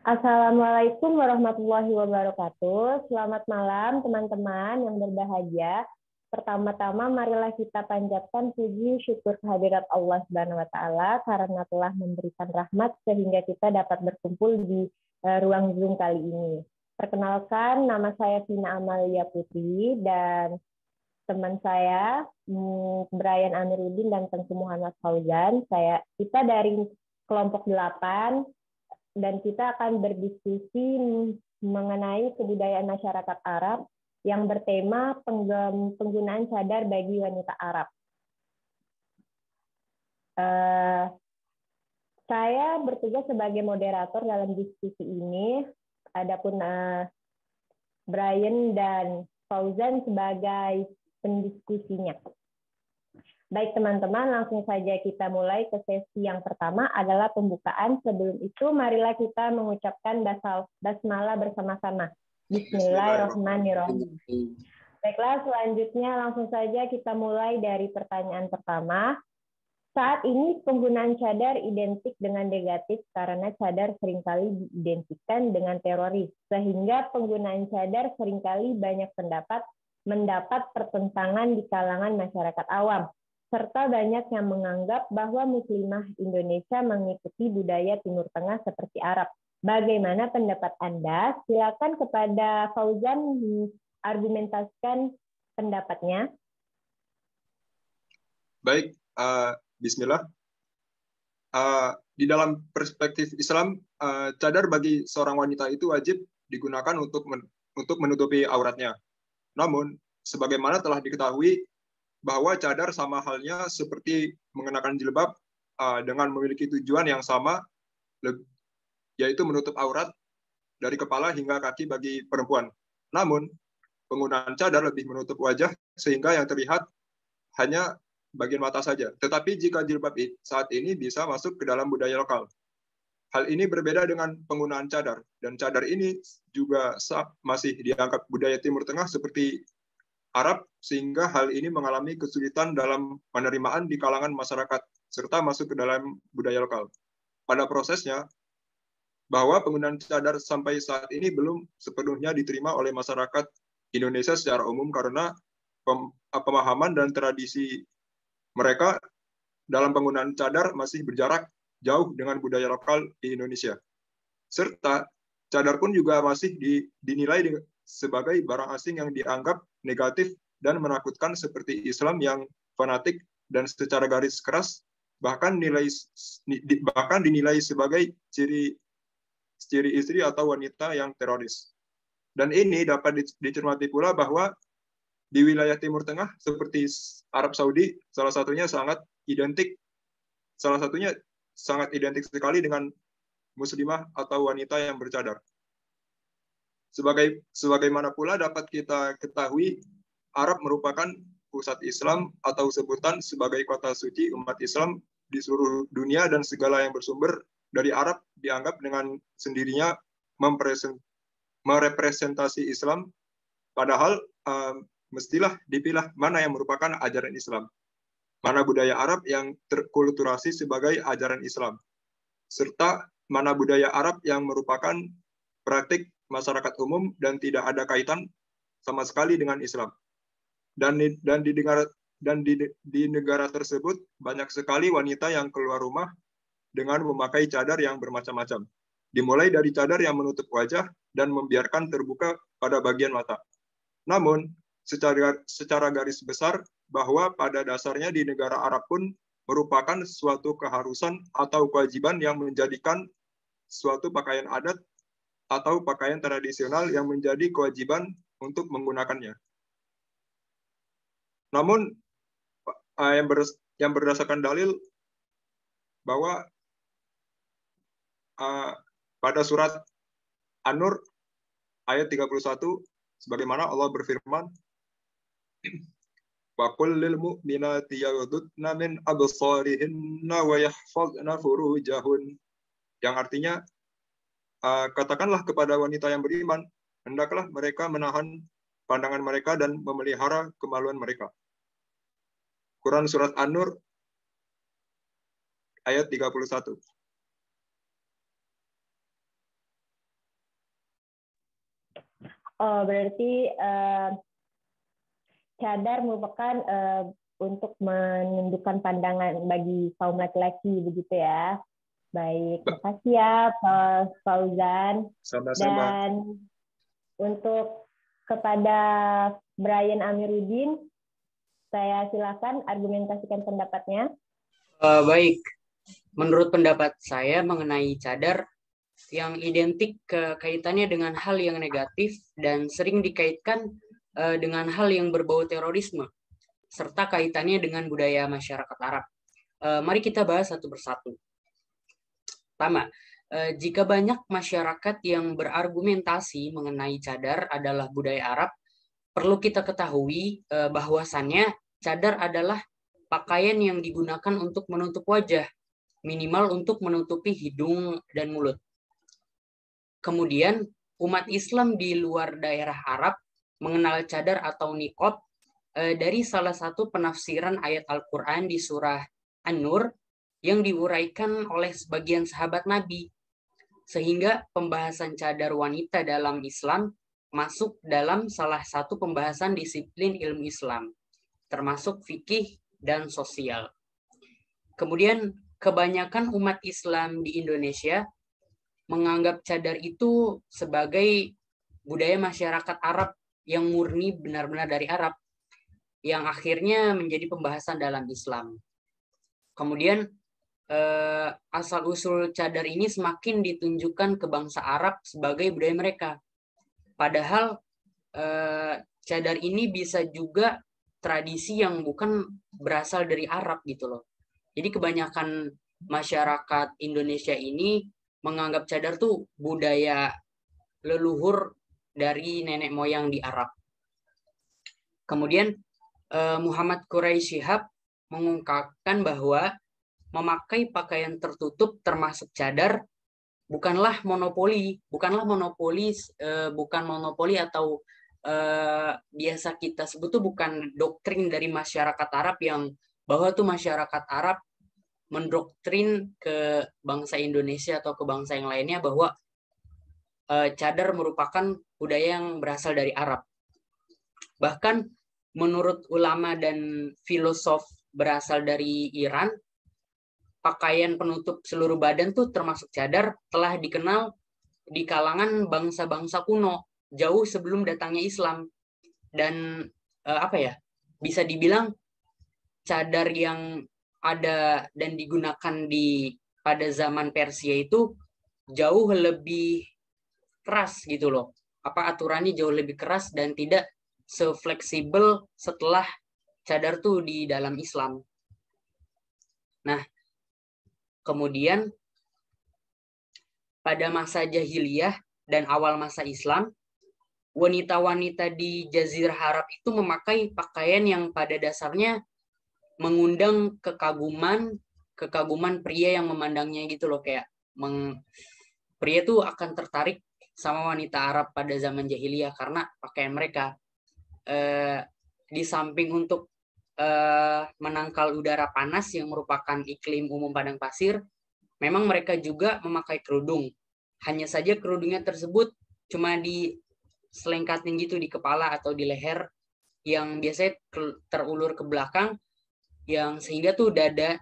Assalamualaikum warahmatullahi wabarakatuh. Selamat malam teman-teman yang berbahagia. Pertama-tama marilah kita panjatkan puji syukur kehadirat Allah Subhanahu wa taala karena telah memberikan rahmat sehingga kita dapat berkumpul di ruang Zoom kali ini. Perkenalkan, nama saya Vina Amalia Putri dan teman saya Brian Amiruddin dan Tengku Muhammad Fauzan. Kita dari kelompok 8 dan kita akan berdiskusi mengenai kebudayaan masyarakat Arab yang bertema penggunaan cadar bagi wanita Arab. Saya bertugas sebagai moderator dalam diskusi ini, adapun Brian dan Fauzan sebagai pendiskusinya. Baik teman-teman, langsung saja kita mulai ke sesi yang pertama adalah pembukaan. Sebelum itu, marilah kita mengucapkan basmalah bersama-sama. Bismillahirrahmanirrahim. Baiklah, selanjutnya langsung saja kita mulai dari pertanyaan pertama. Saat ini penggunaan cadar identik dengan negatif karena cadar seringkali diidentikan dengan teroris, sehingga penggunaan cadar seringkali banyak mendapat pertentangan di kalangan masyarakat awam, serta banyak yang menganggap bahwa muslimah Indonesia mengikuti budaya Timur Tengah seperti Arab. Bagaimana pendapat Anda? Silakan kepada Fauzan argumentasikan pendapatnya. Baik, bismillah. Di dalam perspektif Islam, cadar bagi seorang wanita itu wajib digunakan untuk menutupi auratnya. Namun, sebagaimana telah diketahui, bahwa cadar sama halnya seperti mengenakan jilbab dengan memiliki tujuan yang sama, yaitu menutup aurat dari kepala hingga kaki bagi perempuan. Namun, penggunaan cadar lebih menutup wajah sehingga yang terlihat hanya bagian mata saja. Tetapi jika jilbab saat ini bisa masuk ke dalam budaya lokal. Hal ini berbeda dengan penggunaan cadar, dan cadar ini juga masih dianggap budaya Timur Tengah seperti Arab, sehingga hal ini mengalami kesulitan dalam penerimaan di kalangan masyarakat, serta masuk ke dalam budaya lokal. Pada prosesnya, bahwa penggunaan cadar sampai saat ini belum sepenuhnya diterima oleh masyarakat Indonesia secara umum karena pemahaman dan tradisi mereka dalam penggunaan cadar masih berjarak jauh dengan budaya lokal di Indonesia. Serta cadar pun juga masih dinilai sebagai barang asing yang dianggap negatif dan menakutkan seperti Islam yang fanatik dan secara garis keras, bahkan dinilai sebagai ciri istri atau wanita yang teroris. Dan ini dapat dicermati pula bahwa di wilayah Timur Tengah seperti Arab Saudi, salah satunya sangat identik sekali dengan muslimah atau wanita yang bercadar. Sebagaimana pula dapat kita ketahui, Arab merupakan pusat Islam atau sebutan sebagai kota suci umat Islam di seluruh dunia, dan segala yang bersumber dari Arab dianggap dengan sendirinya merepresentasi Islam, padahal mestilah dipilah mana yang merupakan ajaran Islam, mana budaya Arab yang terkulturasi sebagai ajaran Islam, serta mana budaya Arab yang merupakan praktik masyarakat umum dan tidak ada kaitan sama sekali dengan Islam. Dan di negara tersebut banyak sekali wanita yang keluar rumah dengan memakai cadar yang bermacam-macam. Dimulai dari cadar yang menutup wajah dan membiarkan terbuka pada bagian mata. Namun, secara garis besar, bahwa pada dasarnya di negara Arab pun merupakan suatu keharusan atau kewajiban yang menjadikan suatu pakaian adat atau pakaian tradisional yang menjadi kewajiban untuk menggunakannya. Namun, yang berdasarkan dalil bahwa pada surat An-Nur ayat 31, sebagaimana Allah berfirman, wa qul lil mu'minati yaghuddna min absarihinna wa yahfazna furujahun, yang artinya katakanlah kepada wanita yang beriman, hendaklah mereka menahan pandangan mereka dan memelihara kemaluan mereka. Quran surat An-Nur ayat 31. Oh, berarti cadar merupakan untuk menundukkan pandangan bagi kaum laki-laki, begitu ya. Baik, makasih ya Pak Fauzan. Sama-sama. Dan untuk kepada Brian Amiruddin, saya silakan argumentasikan pendapatnya. Baik, menurut pendapat saya mengenai cadar yang identik kaitannya dengan hal yang negatif dan sering dikaitkan dengan hal yang berbau terorisme, serta kaitannya dengan budaya masyarakat Arab. Mari kita bahas satu persatu. Pertama, jika banyak masyarakat yang berargumentasi mengenai cadar adalah budaya Arab, perlu kita ketahui bahwasannya cadar adalah pakaian yang digunakan untuk menutup wajah, minimal untuk menutupi hidung dan mulut. Kemudian, umat Islam di luar daerah Arab mengenal cadar atau niqab dari salah satu penafsiran ayat Al-Quran di surah An-Nur yang diuraikan oleh sebagian sahabat Nabi, sehingga pembahasan cadar wanita dalam Islam masuk dalam salah satu pembahasan disiplin ilmu Islam, termasuk fikih dan sosial. Kemudian, kebanyakan umat Islam di Indonesia menganggap cadar itu sebagai budaya masyarakat Arab yang murni benar-benar dari Arab, yang akhirnya menjadi pembahasan dalam Islam. Kemudian, asal-usul cadar ini semakin ditunjukkan ke bangsa Arab sebagai budaya mereka. Padahal cadar ini bisa juga tradisi yang bukan berasal dari Arab gitu loh. Jadi kebanyakan masyarakat Indonesia ini menganggap cadar tuh budaya leluhur dari nenek moyang di Arab. Kemudian Muhammad Quraisy Shihab mengungkapkan bahwa memakai pakaian tertutup termasuk cadar bukan monopoli atau biasa kita sebut tuh bukan doktrin dari masyarakat Arab yang bahwa tuh masyarakat Arab mendoktrin ke bangsa Indonesia atau ke bangsa yang lainnya bahwa cadar merupakan budaya yang berasal dari Arab. Bahkan menurut ulama dan filosof berasal dari Iran, pakaian penutup seluruh badan tuh termasuk cadar telah dikenal di kalangan bangsa-bangsa kuno jauh sebelum datangnya Islam. Dan bisa dibilang cadar yang ada dan digunakan pada zaman Persia itu jauh lebih keras gitu loh. Aturannya jauh lebih keras dan tidak sefleksibel setelah cadar tuh di dalam Islam. Nah, kemudian pada masa jahiliyah dan awal masa Islam, wanita-wanita di Jazirah Arab itu memakai pakaian yang pada dasarnya mengundang kekaguman pria yang memandangnya gitu loh, kayak pria tuh akan tertarik sama wanita Arab pada zaman jahiliyah karena pakaian mereka. Di samping untuk menangkal udara panas yang merupakan iklim umum padang pasir, memang mereka juga memakai kerudung. Hanya saja kerudungnya tersebut cuma diselengkatin gitu di kepala atau di leher, yang biasanya terulur ke belakang, yang sehingga tuh dada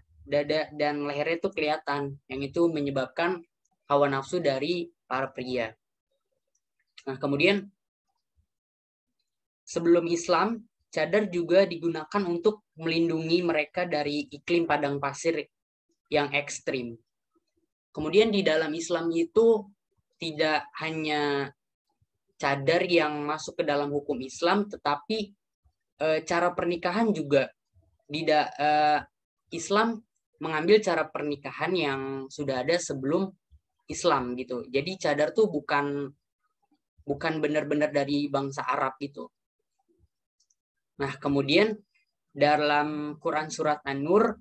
dan lehernya tuh kelihatan, yang itu menyebabkan hawa nafsu dari para pria. Nah, kemudian sebelum Islam, cadar juga digunakan untuk melindungi mereka dari iklim padang pasir yang ekstrim. Kemudian di dalam Islam itu tidak hanya cadar yang masuk ke dalam hukum Islam, tetapi cara pernikahan juga Islam mengambil cara pernikahan yang sudah ada sebelum Islam gitu. Jadi cadar tuh bukan benar-benar dari bangsa Arab gitu. Nah, kemudian dalam Quran surat An-Nur,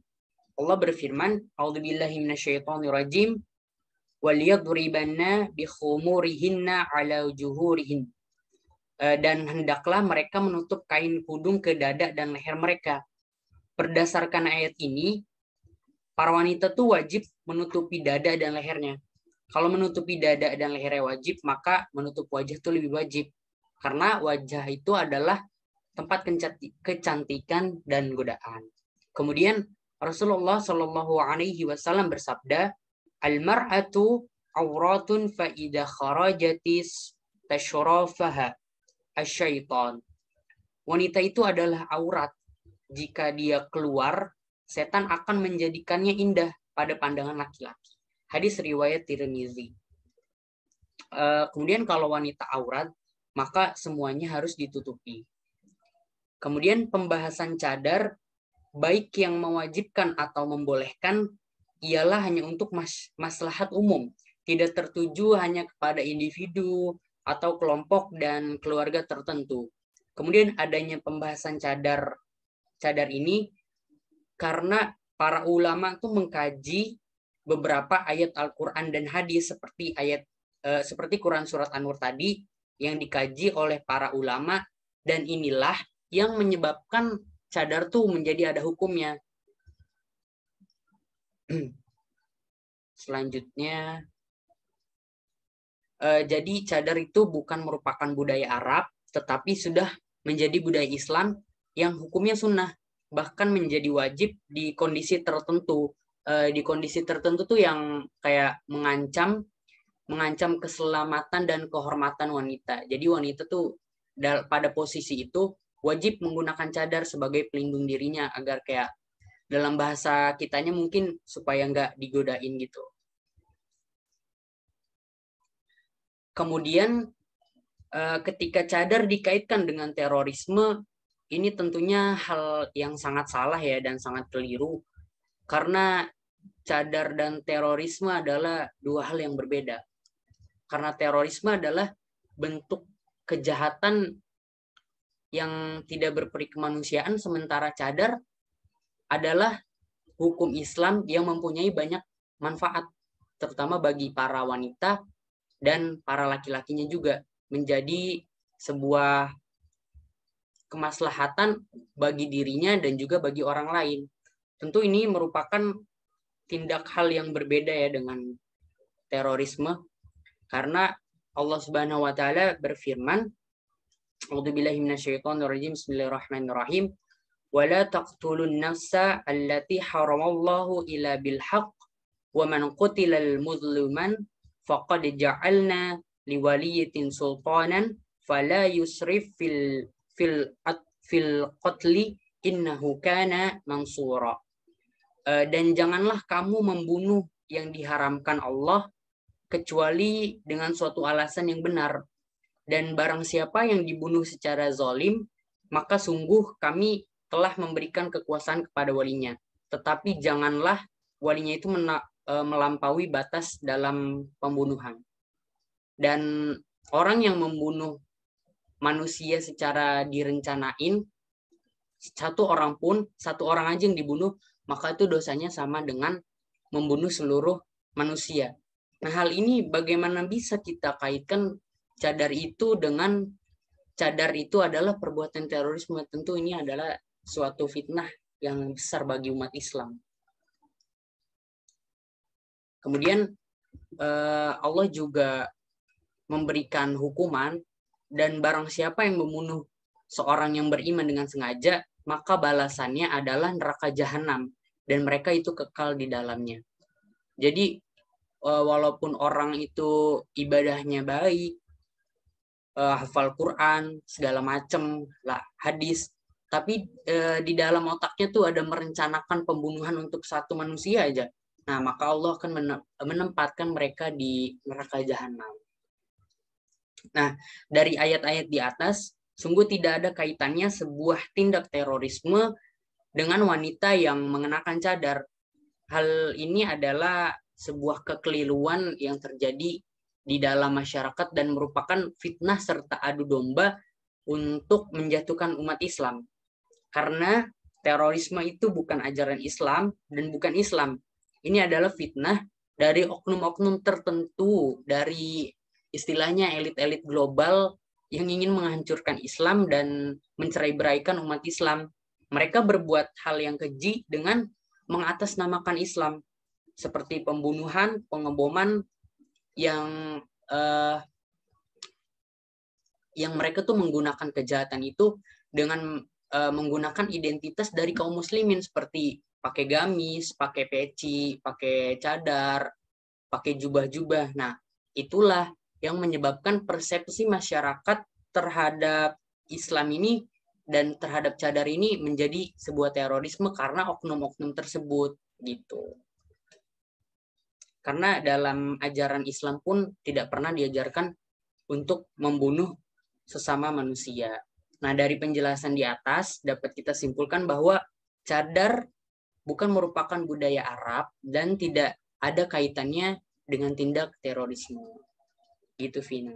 Allah berfirman, "A'udzubillahi minasyaitonirrajim, waliyadribanna bikhumurihinna 'ala wujuhurihin." Dan hendaklah mereka menutup kain kudung ke dada dan leher mereka. Berdasarkan ayat ini, para wanita tuh wajib menutupi dada dan lehernya. Kalau menutupi dada dan lehernya wajib, maka menutup wajah tuh lebih wajib. Karena wajah itu adalah tempat kecantikan dan godaan. Kemudian Rasulullah Shallallahu Alaihi Wasallam bersabda, "Al-mar'atu auratun fa idza kharajatis tashrafaha asyaiton." Wanita itu adalah aurat. Jika dia keluar, setan akan menjadikannya indah pada pandangan laki-laki. Hadis riwayat Tirmizi. Kemudian kalau wanita aurat, maka semuanya harus ditutupi. Kemudian pembahasan cadar, baik yang mewajibkan atau membolehkan, ialah hanya untuk maslahat umum, tidak tertuju hanya kepada individu atau kelompok dan keluarga tertentu. Kemudian adanya pembahasan cadar ini karena para ulama tuh mengkaji beberapa ayat Al-Quran dan hadis seperti Quran surat An-Nur tadi yang dikaji oleh para ulama, dan inilah yang menyebabkan cadar tuh menjadi ada hukumnya. Selanjutnya, jadi cadar itu bukan merupakan budaya Arab, tetapi sudah menjadi budaya Islam yang hukumnya sunnah, bahkan menjadi wajib di kondisi tertentu. Di kondisi tertentu tuh yang kayak mengancam keselamatan dan kehormatan wanita. Jadi wanita tuh pada posisi itu wajib menggunakan cadar sebagai pelindung dirinya, agar kayak dalam bahasa kitanya mungkin supaya nggak digodain gitu. Kemudian ketika cadar dikaitkan dengan terorisme, ini tentunya hal yang sangat salah ya dan sangat keliru, karena cadar dan terorisme adalah dua hal yang berbeda. Karena terorisme adalah bentuk kejahatan yang tidak berperi kemanusiaan, sementara cadar adalah hukum Islam yang mempunyai banyak manfaat, terutama bagi para wanita dan para laki-lakinya juga, menjadi sebuah kemaslahatan bagi dirinya dan juga bagi orang lain. Tentu ini merupakan tindak hal yang berbeda ya dengan terorisme, karena Allah Subhanahu wa taala berfirman, A'udzubillahi minasyaitonirrajim, Bismillahirrahmanirrahim, wa la taqtulun nafsa allati haramallahu illa bil haqq wa man qutilal muzliman faqad ja'alna liwaliyatin sultanan fala yusrif fil qatli innahu kana mansura. Dan janganlah kamu membunuh yang diharamkan Allah kecuali dengan suatu alasan yang benar. Dan barang siapa yang dibunuh secara zalim, maka sungguh kami telah memberikan kekuasaan kepada walinya. Tetapi janganlah walinya itu melampaui batas dalam pembunuhan. Dan orang yang membunuh manusia secara direncanain, satu orang aja yang dibunuh, maka itu dosanya sama dengan membunuh seluruh manusia. Nah, hal ini bagaimana bisa kita kaitkan cadar itu dengan cadar itu adalah perbuatan terorisme? Tentu ini adalah suatu fitnah yang besar bagi umat Islam. Kemudian Allah juga memberikan hukuman, dan barang siapa yang membunuh seorang yang beriman dengan sengaja, maka balasannya adalah neraka jahanam, dan mereka itu kekal di dalamnya. Jadi walaupun orang itu ibadahnya baik, hafal Quran, segala macam lah, hadis, tapi di dalam otaknya tuh ada merencanakan pembunuhan untuk satu manusia aja. Nah, maka Allah akan menempatkan mereka di neraka jahanam. Nah, dari ayat-ayat di atas, sungguh tidak ada kaitannya sebuah tindak terorisme dengan wanita yang mengenakan cadar. Hal ini adalah sebuah kekeliruan yang terjadi di dalam masyarakat dan merupakan fitnah serta adu domba untuk menjatuhkan umat Islam. Karena terorisme itu bukan ajaran Islam dan bukan Islam. Ini adalah fitnah dari oknum-oknum tertentu, dari istilahnya elit-elit global yang ingin menghancurkan Islam dan mencerai-beraikan umat Islam. Mereka berbuat hal yang keji dengan mengatasnamakan Islam, seperti pembunuhan, pengeboman yang yang mereka tuh menggunakan kejahatan itu dengan menggunakan identitas dari kaum muslimin seperti pakai gamis, pakai peci, pakai cadar, pakai jubah-jubah. Nah, itulah yang menyebabkan persepsi masyarakat terhadap Islam ini dan terhadap cadar ini menjadi sebuah terorisme karena oknum-oknum tersebut gitu. Karena dalam ajaran Islam pun tidak pernah diajarkan untuk membunuh sesama manusia. Nah, dari penjelasan di atas dapat kita simpulkan bahwa cadar bukan merupakan budaya Arab dan tidak ada kaitannya dengan tindak terorisme. Gitu, Vina.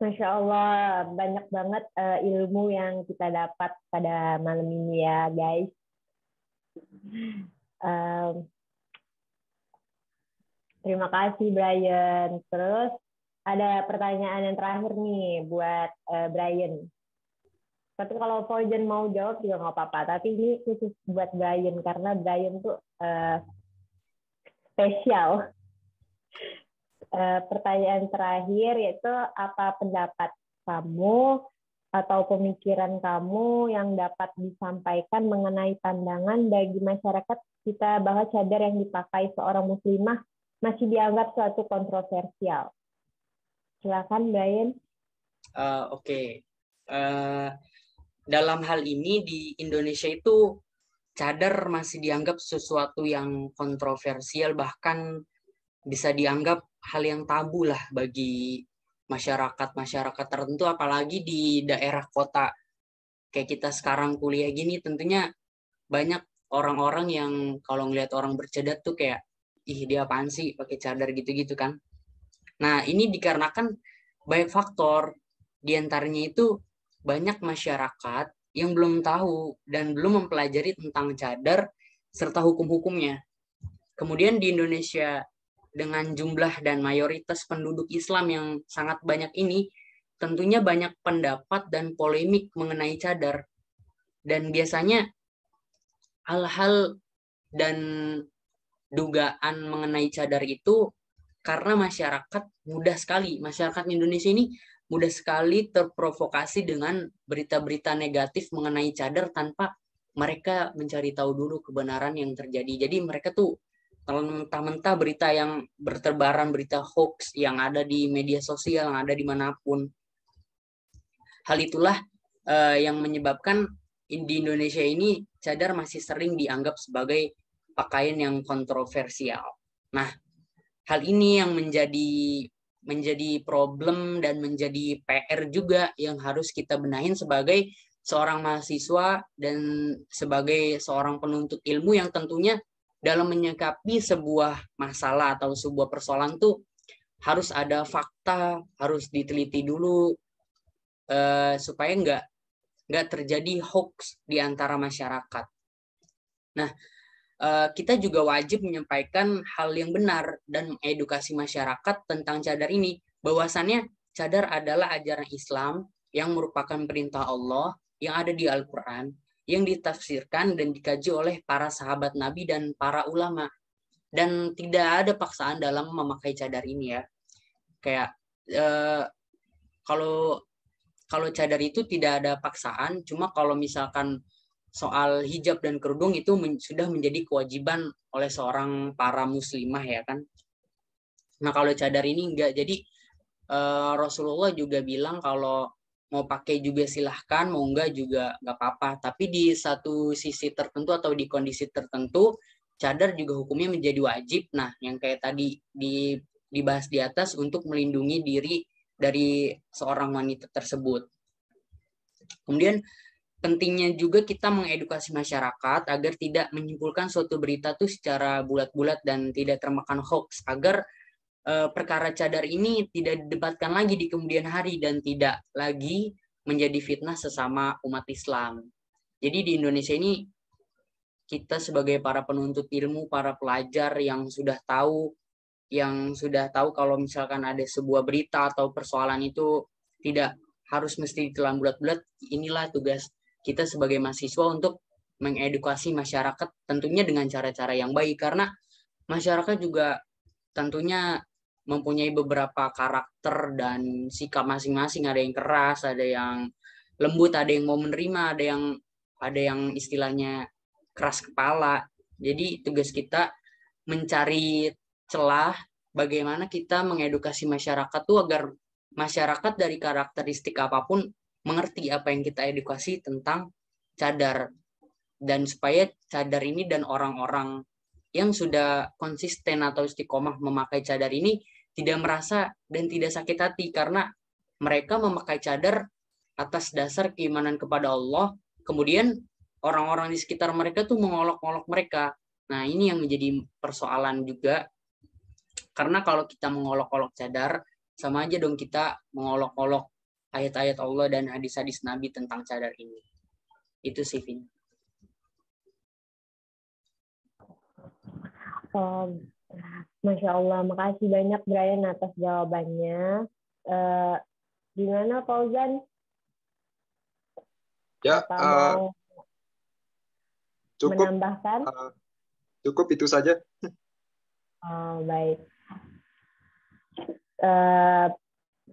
Masya Allah, banyak banget ilmu yang kita dapat pada malam ini ya, guys. Terima kasih, Brian. Terus ada pertanyaan yang terakhir nih buat Brian. Tapi kalau Fauzan mau jawab juga nggak apa-apa. Tapi ini khusus buat Brian, karena Brian tuh spesial. Pertanyaan terakhir yaitu apa pendapat kamu atau pemikiran kamu yang dapat disampaikan mengenai pandangan bagi masyarakat kita bahwa cadar yang dipakai seorang muslimah masih dianggap suatu kontroversial. Silakan, Brian. Oke. Dalam hal ini di Indonesia itu cadar masih dianggap sesuatu yang kontroversial, bahkan bisa dianggap hal yang tabu lah bagi masyarakat tertentu, apalagi di daerah kota kayak kita sekarang kuliah gini. Tentunya banyak orang-orang yang kalau ngelihat orang bercadar tuh kayak, ih dia apaan sih pakai cadar gitu-gitu kan. Nah, ini dikarenakan banyak faktor, diantaranya itu banyak masyarakat yang belum tahu dan belum mempelajari tentang cadar serta hukum-hukumnya. Kemudian di Indonesia dengan jumlah dan mayoritas penduduk Islam yang sangat banyak ini, tentunya banyak pendapat dan polemik mengenai cadar. Dan biasanya hal-hal dan dugaan mengenai cadar itu karena masyarakat Indonesia ini mudah sekali terprovokasi dengan berita-berita negatif mengenai cadar tanpa mereka mencari tahu dulu kebenaran yang terjadi. Jadi mereka tuh mentah-mentah berita yang berterbaran, berita hoax yang ada di media sosial, yang ada dimanapun. Hal itulah yang menyebabkan di Indonesia ini cadar masih sering dianggap sebagai pakaian yang kontroversial. Nah, hal ini yang menjadi problem dan menjadi PR juga yang harus kita benahin sebagai seorang mahasiswa dan sebagai seorang penuntut ilmu yang tentunya dalam menyikapi sebuah masalah atau sebuah persoalan tuh harus ada fakta, harus diteliti dulu supaya nggak terjadi hoax di antara masyarakat. Nah, kita juga wajib menyampaikan hal yang benar dan mengedukasi masyarakat tentang cadar ini. Bahwasannya cadar adalah ajaran Islam yang merupakan perintah Allah yang ada di Al-Quran, yang ditafsirkan dan dikaji oleh para sahabat Nabi dan para ulama. Dan tidak ada paksaan dalam memakai cadar ini ya. Kayak kalau cadar itu tidak ada paksaan, cuma kalau misalkan soal hijab dan kerudung itu sudah menjadi kewajiban oleh seorang para muslimah ya kan. Nah, kalau cadar ini enggak. Jadi Rasulullah juga bilang kalau mau pakai juga silahkan, mau enggak juga enggak apa-apa. Tapi di satu sisi tertentu atau di kondisi tertentu, cadar juga hukumnya menjadi wajib. Nah, yang kayak tadi dibahas di atas untuk melindungi diri dari seorang wanita tersebut. Kemudian pentingnya juga kita mengedukasi masyarakat agar tidak menyimpulkan suatu berita tuh secara bulat-bulat dan tidak termakan hoax, agar perkara cadar ini tidak didebatkan lagi di kemudian hari dan tidak lagi menjadi fitnah sesama umat Islam. Jadi di Indonesia ini kita sebagai para penuntut ilmu, para pelajar yang sudah tahu kalau misalkan ada sebuah berita atau persoalan itu tidak harus mesti ditelan bulat-bulat, inilah tugas kita sebagai mahasiswa untuk mengedukasi masyarakat tentunya dengan cara-cara yang baik, karena masyarakat juga tentunya mempunyai beberapa karakter dan sikap masing-masing. Ada yang keras, ada yang lembut, ada yang mau menerima, ada yang istilahnya keras kepala. Jadi tugas kita mencari celah bagaimana kita mengedukasi masyarakat tuh agar masyarakat dari karakteristik apapun mengerti apa yang kita edukasi tentang cadar, dan supaya cadar ini dan orang-orang yang sudah konsisten atau istiqomah memakai cadar ini tidak merasa dan tidak sakit hati karena mereka memakai cadar atas dasar keimanan kepada Allah, kemudian orang-orang di sekitar mereka tuh mengolok-olok mereka. Nah, ini yang menjadi persoalan juga, karena kalau kita mengolok-olok cadar, sama aja dong kita mengolok-olok ayat-ayat Allah dan hadis-hadis Nabi tentang cadar ini. Itu sih, Vin. Masya Allah, makasih banyak Brian atas jawabannya. Gimana Fauzan? Ya, mau cukup menambahkan? Cukup itu saja. Baik.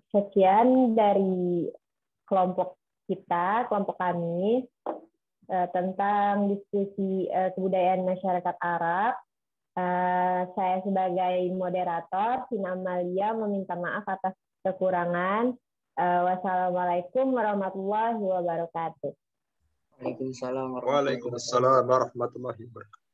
Sekian dari kelompok kami tentang diskusi kebudayaan masyarakat Arab. Saya sebagai moderator, Sina Amalia, meminta maaf atas kekurangan. Wassalamualaikum warahmatullahi wabarakatuh. Waalaikumsalam warahmatullahi wabarakatuh.